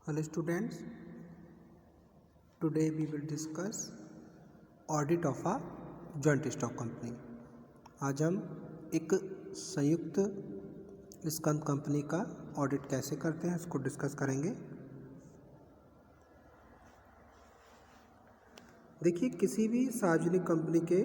Hello students, today we will discuss audit of a joint stock company। आज हम एक संयुक्त स्कंद कंपनी का ऑडिट कैसे करते हैं उसको डिस्कस करेंगे। देखिए, किसी भी सार्वजनिक कंपनी के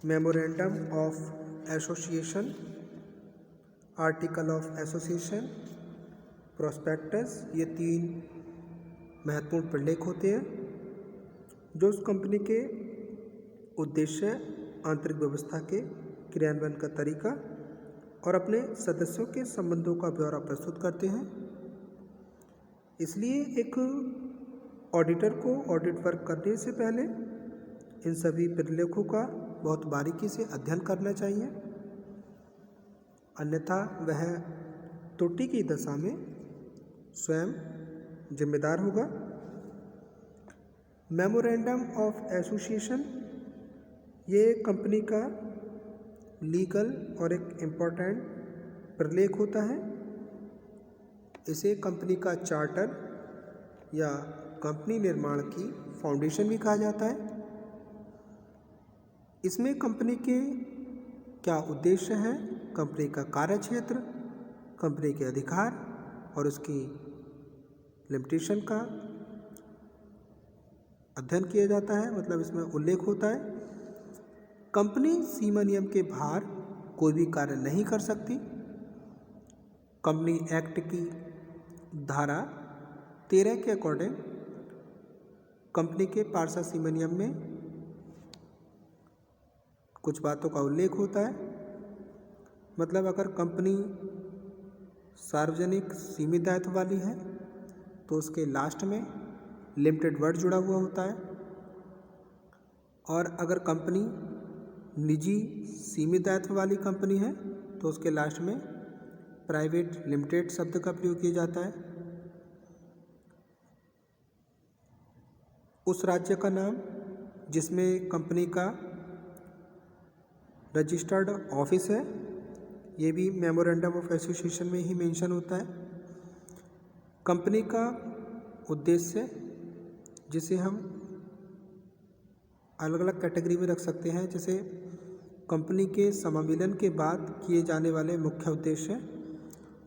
memorandum of association, article of association, prospectus, ये तीन महत्वपूर्ण प्रलेख होते हैं जो उस कंपनी के उद्देश्य, आंतरिक व्यवस्था के क्रियान्वयन का तरीका और अपने सदस्यों के संबंधों का ब्यौरा प्रस्तुत करते हैं। इसलिए एक ऑडिटर को ऑडिट वर्क करने से पहले इन सभी प्रलेखों का बहुत बारीकी से अध्ययन करना चाहिए, अन्यथा वह त्रुटि की दशा में स्वयं जिम्मेदार होगा। मेमोरेंडम ऑफ एसोसिएशन ये कंपनी का लीगल और एक इम्पोर्टेंट प्रलेख होता है। इसे कंपनी का चार्टर या कंपनी निर्माण की फाउंडेशन भी कहा जाता है। इसमें कंपनी के क्या उद्देश्य हैं, कंपनी का कार्यक्षेत्र, कंपनी के अधिकार और उसकी लिमिटेशन का अध्ययन किया जाता है, मतलब इसमें उल्लेख होता है। कंपनी सीमा नियम के बाहर कोई भी कार्य नहीं कर सकती। कंपनी एक्ट की धारा 13 के अकॉर्डिंग कंपनी के पार्षद सीमा नियम में कुछ बातों का उल्लेख होता है। मतलब अगर कंपनी सार्वजनिक सीमित दायित्व वाली है तो उसके लास्ट में लिमिटेड वर्ड जुड़ा हुआ होता है, और अगर कंपनी निजी सीमित दायित्व वाली कंपनी है तो उसके लास्ट में प्राइवेट लिमिटेड शब्द का प्रयोग किया जाता है। उस राज्य का नाम जिसमें कंपनी का रजिस्टर्ड ऑफिस है, ये भी मेमोरेंडम ऑफ एसोसिएशन में ही मेंशन होता है। कंपनी का उद्देश्य, जिसे हम अलग अलग कैटेगरी में रख सकते हैं, जैसे कंपनी के समाविलन के बाद किए जाने वाले मुख्य उद्देश्य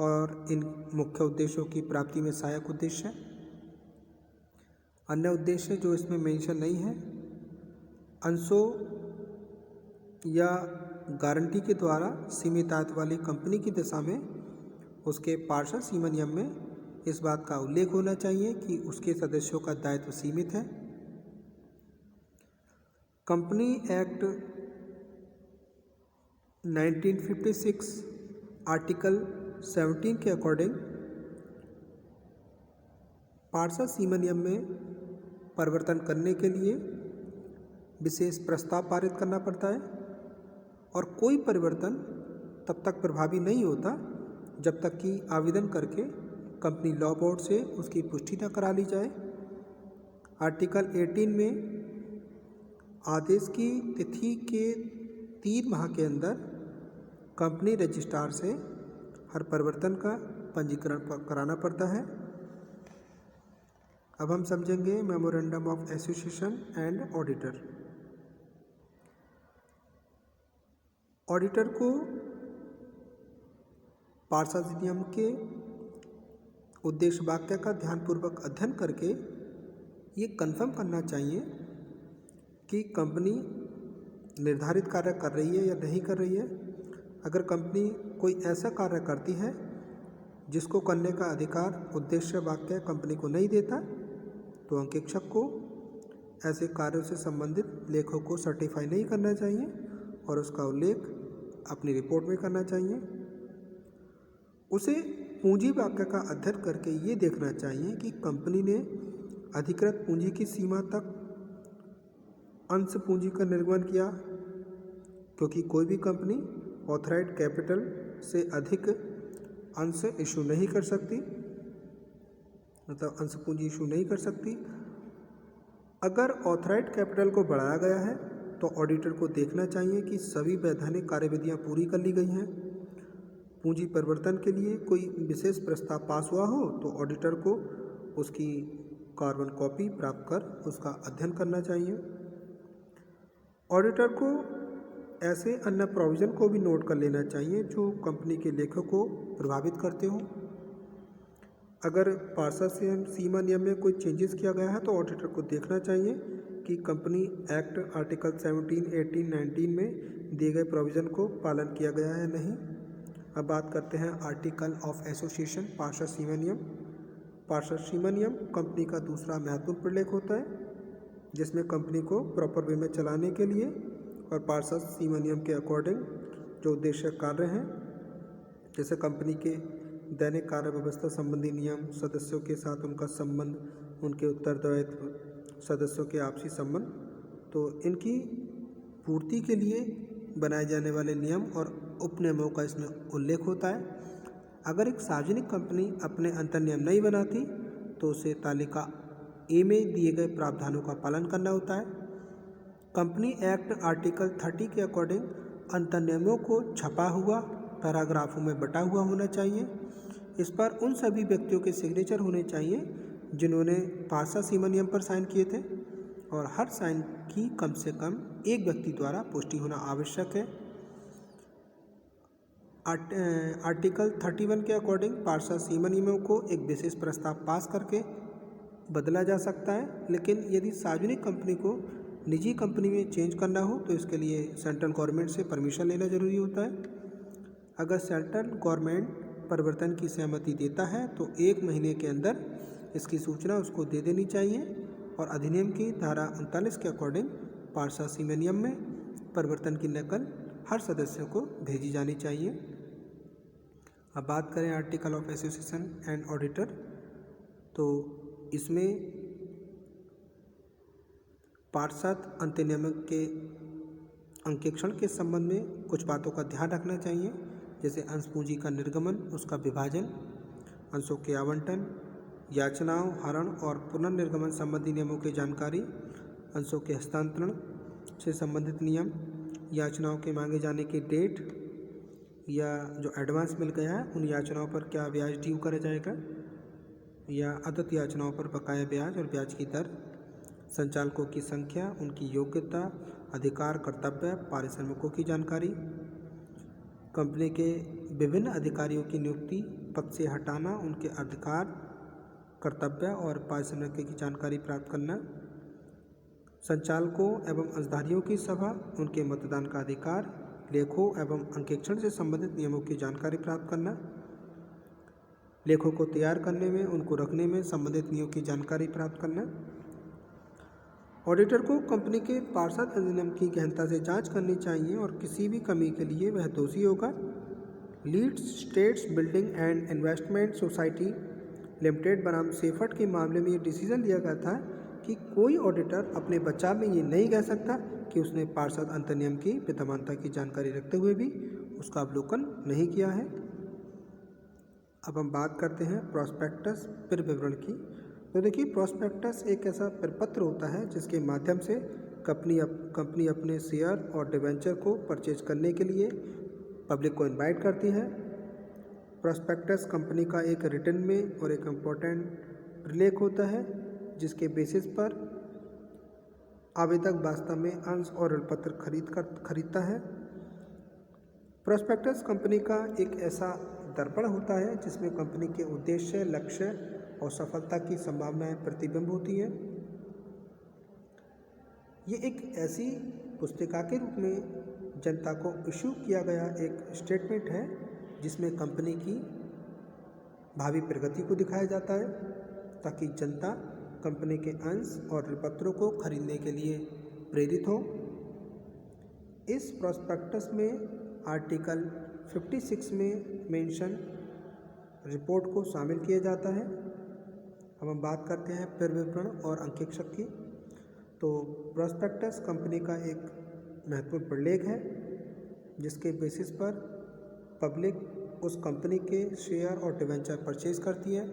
और इन मुख्य उद्देश्यों की प्राप्ति में सहायक उद्देश्य। अन्य उद्देश्य जो इसमें मेंशन नहीं है, अंशों या गारंटी के द्वारा सीमित दायित्व वाली कंपनी की दशा में उसके पार्षद सीमा नियम में इस बात का उल्लेख होना चाहिए कि उसके सदस्यों का दायित्व सीमित है। कंपनी एक्ट 1956 आर्टिकल 17 के अकॉर्डिंग पार्षद सीमा नियम में परिवर्तन करने के लिए विशेष प्रस्ताव पारित करना पड़ता है, और कोई परिवर्तन तब तक प्रभावी नहीं होता जब तक कि आवेदन करके कंपनी लॉ बोर्ड से उसकी पुष्टि न करा ली जाए। आर्टिकल 18 में आदेश की तिथि के 3 माह के अंदर कंपनी रजिस्ट्रार से हर परिवर्तन का पंजीकरण कराना पड़ता है। अब हम समझेंगे memorandum of association and auditor. Auditor को पार्षद नियम के उद्देश्य वाक्य का ध्यानपूर्वक अध्ययन करके ये कन्फर्म करना चाहिए कि कंपनी निर्धारित कार्य कर रही है या नहीं कर रही है। अगर कंपनी कोई ऐसा कार्य करती है जिसको करने का अधिकार उद्देश्य वाक्य कंपनी को नहीं देता, तो अंकेक्षक को ऐसे कार्यों से संबंधित लेखों को सर्टिफाई नहीं करना चाहिए और उसका उल्लेख अपनी रिपोर्ट में करना चाहिए। उसे पूंजी वाक्य का अध्ययन करके ये देखना चाहिए कि कंपनी ने अधिकृत पूंजी की सीमा तक अंश पूंजी का निर्गमन किया, क्योंकि कोई भी कंपनी ऑथराइज्ड कैपिटल से अधिक अंश इशू नहीं कर सकती, मतलब अंश पूंजी इशू नहीं कर सकती। अगर ऑथराइज्ड कैपिटल को बढ़ाया गया है तो ऑडिटर को देखना चाहिए कि सभी वैधानिक कार्यविधियां पूरी कर ली गई हैं। पूंजी परिवर्तन के लिए कोई विशेष प्रस्ताव पास हुआ हो तो ऑडिटर को उसकी कार्बन कॉपी प्राप्त कर उसका अध्ययन करना चाहिए। ऑडिटर को ऐसे अन्य प्रोविज़न को भी नोट कर लेना चाहिए जो कंपनी के लेखों को प्रभावित करते हों। अगर पार्षद सीमा नियम में कोई चेंजेस किया गया है तो ऑडिटर को देखना चाहिए कि कंपनी एक्ट आर्टिकल 17, 18, 19 में दिए गए प्रोविज़न को पालन किया गया है नहीं। अब बात करते हैं आर्टिकल ऑफ एसोसिएशन पार्षद सीमा नियम। पार्षद सीमा नियम कंपनी का दूसरा महत्वपूर्ण प्रलेख होता है जिसमें कंपनी को प्रॉपर वे में चलाने के लिए और पार्षद सीमा नियम के अकॉर्डिंग जो उद्देश्य कार्य हैं, जैसे कंपनी के दैनिक कार्य व्यवस्था संबंधी नियम, सदस्यों के साथ उनका संबंध, उनके उत्तरदायित्व, सदस्यों के आपसी संबंध, तो इनकी पूर्ति के लिए बनाए जाने वाले नियम और उपनियमों का इसमें उल्लेख होता है। अगर एक सार्वजनिक कंपनी अपने अंतर्नियम नहीं बनाती तो उसे तालिका ए में दिए गए प्रावधानों का पालन करना होता है। कंपनी एक्ट आर्टिकल 30 के अकॉर्डिंग अंतर्नियमों को छपा हुआ पैराग्राफों में बटा हुआ होना चाहिए। इस पर उन सभी व्यक्तियों के सिग्नेचर होने चाहिए जिन्होंने पार्षद सीमा नियम पर साइन किए थे और हर साइन की कम से कम एक व्यक्ति द्वारा पुष्टि होना आवश्यक है। आर्टिकल 31 के अकॉर्डिंग पार्षद सीमा नियमों को एक विशेष प्रस्ताव पास करके बदला जा सकता है, लेकिन यदि सार्वजनिक कंपनी को निजी कंपनी में चेंज करना हो तो इसके लिए सेंट्रल गवर्नमेंट से परमिशन लेना जरूरी होता है। अगर सेंट्रल गवर्नमेंट परिवर्तन की सहमति देता है तो 1 महीने के अंदर इसकी सूचना उसको दे देनी चाहिए और अधिनियम की धारा 39 के अकॉर्डिंग पार्षद सीमा नियम में परिवर्तन की नकल हर सदस्य को भेजी जानी चाहिए। अब बात करें article of association and auditor, तो इसमें पार्षद अंतर्नियम के अंकेक्षण के संबंध में कुछ बातों का ध्यान रखना चाहिए, जैसे अंश पूंजी का निर्गमन, उसका विभाजन, अंशों के आवंटन, याचनाओं, हरण और पुनर्निर्गमन संबंधी नियमों की जानकारी, अंशों के हस्तांतरण से संबंधित नियम, याचनाओं के मांगे जाने की डेट या जो एडवांस मिल गया है उन याचनाओं पर क्या ब्याज ड्यू करा जाएगा या अदत्त याचनाओं पर बकाया ब्याज और ब्याज की दर, संचालकों की संख्या, उनकी योग्यता, अधिकार, कर्तव्य, पारिश्रमिकों की जानकारी, कंपनी के विभिन्न अधिकारियों की नियुक्ति, पद से हटाना, उनके अधिकार, कर्तव्य और पारिश्रमिकों की जानकारी प्राप्त करना, संचालकों एवं अंशधारियों की सभा, उनके मतदान का अधिकार, लेखों एवं अंकेक्षण से संबंधित नियमों की जानकारी प्राप्त करना, लेखों को तैयार करने में, उनको रखने में संबंधित नियमों की जानकारी प्राप्त करना। ऑडिटर को कंपनी के पार्षद अधिनियम की गहनता से जांच करनी चाहिए और किसी भी कमी के लिए वह दोषी होगा। Leeds States Building and Investment Society Limited बनाम सेफर्ट के मामले में ये डिसीजन लिया गया था कि कोई ऑडिटर अपने बचाव में ये नहीं कह सकता कि उसने पार्षद अंतर्नियम की विद्यमानता की जानकारी रखते हुए भी उसका अवलोकन नहीं किया है। अब हम बात करते हैं प्रॉस्पेक्टस फिर विवरण की। तो देखिए, प्रॉस्पेक्टस एक ऐसा प्रपत्र होता है जिसके माध्यम से कंपनी अपने शेयर और डिवेंचर को परचेज करने के लिए पब्लिक को इनवाइट करती है। प्रॉस्पेक्टस कंपनी का एक रिटर्न में और एक इम्पोर्टेंट प्रलेख होता है जिसके बेसिस पर आवेदक वास्तव में अंश और ऋणपत्र खरीदता है। प्रॉस्पेक्टस कंपनी का एक ऐसा दर्पण होता है जिसमें कंपनी के उद्देश्य, लक्ष्य और सफलता की संभावनाएं प्रतिबिंब होती हैं। ये एक ऐसी पुस्तिका के रूप में जनता को इशू किया गया एक स्टेटमेंट है जिसमें कंपनी की भावी प्रगति को दिखाया जाता है ताकि जनता कंपनी के अंश और ऋणपत्रों को खरीदने के लिए प्रेरित हो। इस प्रॉस्पेक्टस में आर्टिकल 56 में मेंशन रिपोर्ट को शामिल किया जाता है। अब हम बात करते हैं फिर विवरण और अंकेक्षक की। तो प्रॉस्पेक्टस कंपनी का एक महत्वपूर्ण प्रलेख है जिसके बेसिस पर पब्लिक उस कंपनी के शेयर और डिवेंचर परचेज करती है।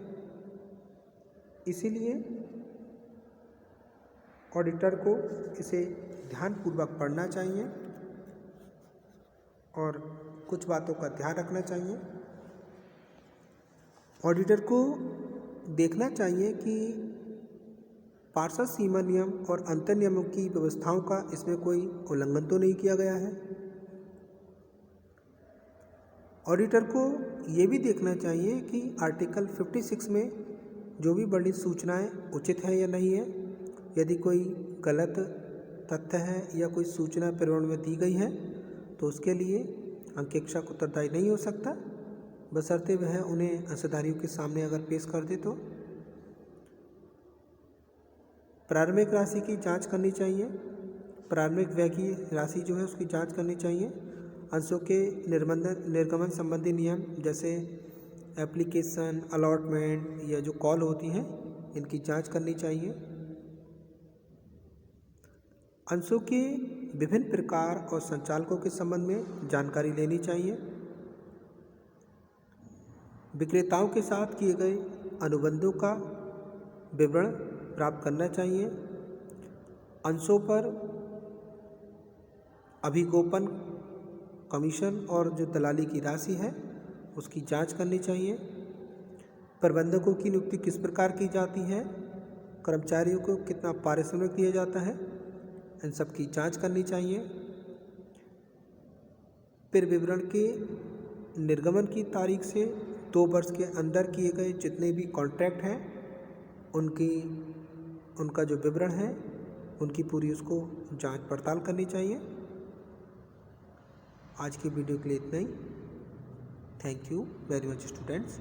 इसीलिए ऑडिटर को इसे ध्यानपूर्वक पढ़ना चाहिए और कुछ बातों का ध्यान रखना चाहिए। ऑडिटर को देखना चाहिए कि पार्षद सीमा नियम और अंतर नियमों की व्यवस्थाओं का इसमें कोई उल्लंघन तो नहीं किया गया है। ऑडिटर को ये भी देखना चाहिए कि आर्टिकल 56 में जो भी वर्णित सूचनाएं उचित है या नहीं है। यदि कोई गलत तथ्य है या कोई सूचना प्रमाण में दी गई है तो उसके लिए अंकेक्षक उत्तरदायी नहीं हो सकता, बशर्ते वह उन्हें अंशधारियों के सामने अगर पेश कर दे तो। प्रारंभिक राशि की जांच करनी चाहिए। प्रारंभिक व्यय की राशि जो है उसकी जांच करनी चाहिए। अंशों के निर्गमन संबंधी नियम जैसे एप्लीकेशन, अलॉटमेंट या जो कॉल होती हैं इनकी जांच करनी चाहिए। अंशों के विभिन्न प्रकार और संचालकों के संबंध में जानकारी लेनी चाहिए। विक्रेताओं के साथ किए गए अनुबंधों का विवरण प्राप्त करना चाहिए। अंशों पर अभिगोपन, कमीशन और जो दलाली की राशि है उसकी जांच करनी चाहिए। प्रबंधकों की नियुक्ति किस प्रकार की जाती है, कर्मचारियों को कितना पारिश्रमिक दिया जाता है, इन सब की जांच करनी चाहिए। फिर विवरण के निर्गमन की तारीख से 2 वर्ष के अंदर किए गए जितने भी कॉन्ट्रैक्ट हैं उनका जो विवरण है उनकी पूरी उसको जांच पड़ताल करनी चाहिए। आज की वीडियो के लिए इतना ही। Thank you very much students.